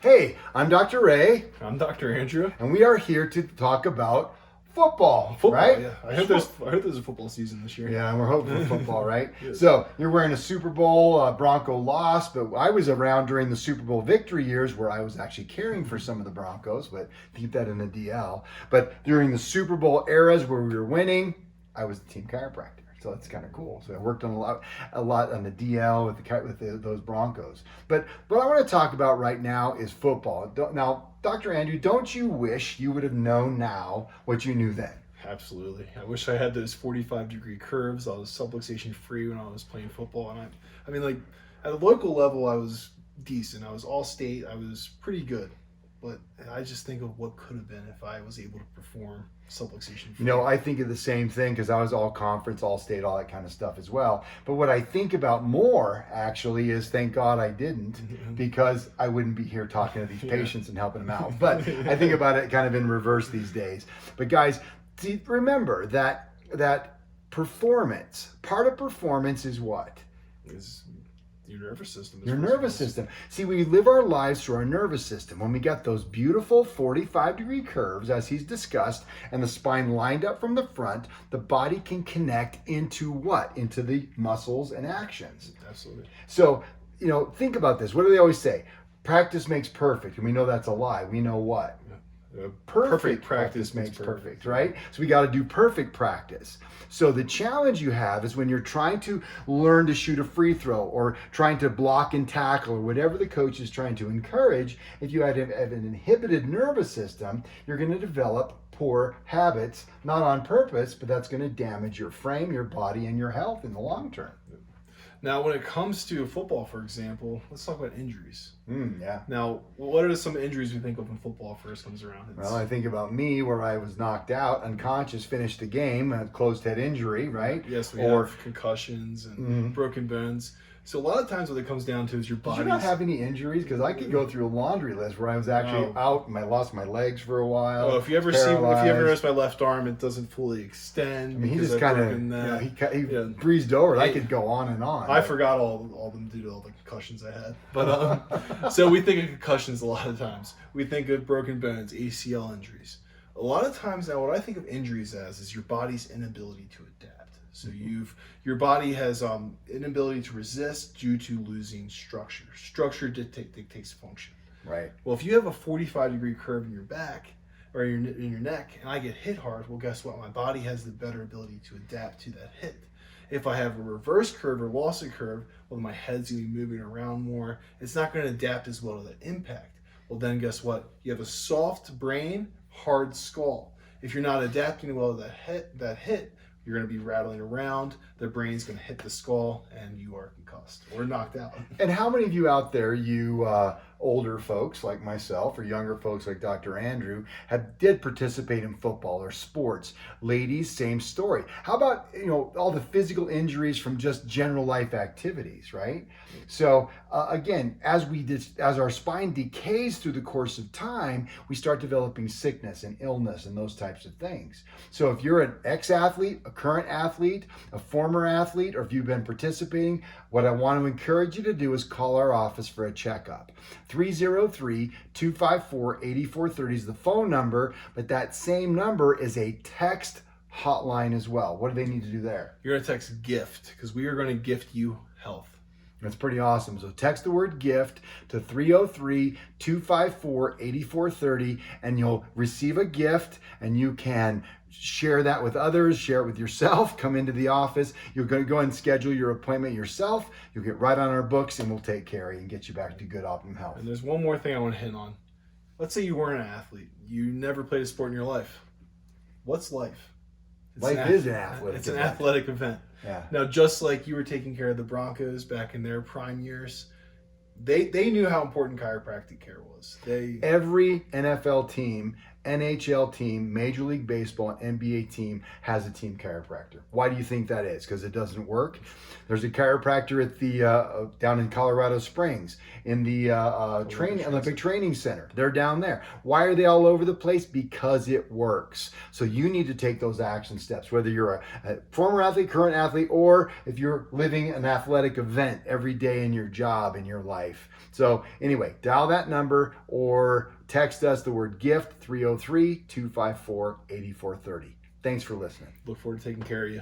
Hey, I'm Dr. Ray, I'm Dr. Andrew. and we are here to talk about football, Football, right? yeah. I heard there's a football season this year. Yeah, and we're hoping for football, right? Yes. So you're wearing a Super Bowl, Bronco loss, but I was around during the Super Bowl victory years where I was actually caring for some of the Broncos, but keep that in the DL. But during the Super Bowl eras where we were winning, I was the team chiropractor. So that's kind of cool. So I worked on a lot on the DL with those Broncos. But what I want to talk about right now is football. Now, Dr. Andrew, don't you wish you would have known now what you knew then? Absolutely. I wish I had those 45-degree curves. I was subluxation free when I was playing football. And I mean, like, at the local level, I was decent. I was all state. I was pretty good. But I just think of what could have been if I was able to perform subluxation free. You know, I think of the same thing because I was all conference, all state, all that kind of stuff as well. But what I think about more actually is thank God I didn't, because I wouldn't be here talking to these patients and helping them out. But I think about it kind of in reverse these days. But guys, remember that performance, part of performance is what? Is your nervous system. Your nervous system. See, we live our lives through our nervous system. When we got those beautiful 45-degree curves, as he's discussed, and the spine lined up from the front, the body can connect into what? Into the muscles and actions. Absolutely. So, you know, think about this. What do they always say? Practice makes perfect. And we know that's a lie. We know what? Perfect practice makes perfect, right? So we got to do perfect practice. So the challenge you have is when you're trying to learn to shoot a free throw or trying to block and tackle or whatever the coach is trying to encourage, if you have an inhibited nervous system, you're going to develop poor habits, not on purpose, but that's going to damage your frame, your body, and your health in the long term. Now, when it comes to football, for example, let's talk about injuries. Yeah. Now, what are some injuries we think of when football first comes around? Well, I think about me where I was knocked out, unconscious, finished the game, a closed head injury, right? Yes, we have concussions and broken bones. So a lot of times what it comes down to is your body. Did you not have any injuries? Because I could go through a laundry list where I was actually out and I lost my legs for a while. Oh, if you ever notice my left arm, it doesn't fully extend. I mean, he just kind of he breezed over it. I could go on and on. I forgot all of them due to all the concussions I had. But so we think of concussions a lot of times. We think of broken bones, ACL injuries. A lot of times now, what I think of injuries as is your body's inability to adapt. So your body has inability to resist due to losing structure. Structure dictates function. Right. Well, if you have a 45-degree curve in your back or in your neck, and I get hit hard, well, guess what? My body has the better ability to adapt to that hit. If I have a reverse curve or loss of curve, well, my head's going to be moving around more. It's not going to adapt as well to that impact. Well, then guess what? You have a soft brain, hard skull. If you're not adapting well to that hit, you're going to be rattling around, the brain's going to hit the skull, and you are concussed or knocked out. And how many of you out there, you older folks like myself or younger folks like Dr. Andrew, did participate in football or sports? Ladies, same story. How about, you know, all the physical injuries from just general life activities, right? So again, as our spine decays through the course of time, we start developing sickness and illness and those types of things. So if you're an ex-athlete, a current athlete, a former athlete, or if you've been participating, what I want to encourage you to do is call our office for a checkup. 303-254-8430 is the phone number, but that same number is a text hotline as well. What do they need to do there? You're going to text GIFT because we are going to gift you health. That's pretty awesome. So text the word GIFT to 303-254-8430 and you'll receive a gift, and you can share that with others, share it with yourself, come into the office. You're going to go and schedule your appointment yourself. You'll get right on our books and we'll take care of you and get you back to good optimum health. And there's one more thing I want to hit on. Let's say you weren't an athlete. You never played a sport in your life. What's life? Life is an athletic event. It's an athletic event. Yeah. Now, just like you were taking care of the Broncos back in their prime years, they knew how important chiropractic care was. Every NFL team NHL team, Major League Baseball, and NBA team has a team chiropractor. Why do you think that is? Because it doesn't work. There's a chiropractor at the down in Colorado Springs in the Olympic Training Center. They're down there. Why are they all over the place? Because it works. So you need to take those action steps, whether you're a former athlete, current athlete, or if you're living an athletic event every day in your job, in your life. So anyway, dial that number or text us the word GIFT 303-254-8430. Thanks for listening. Look forward to taking care of you.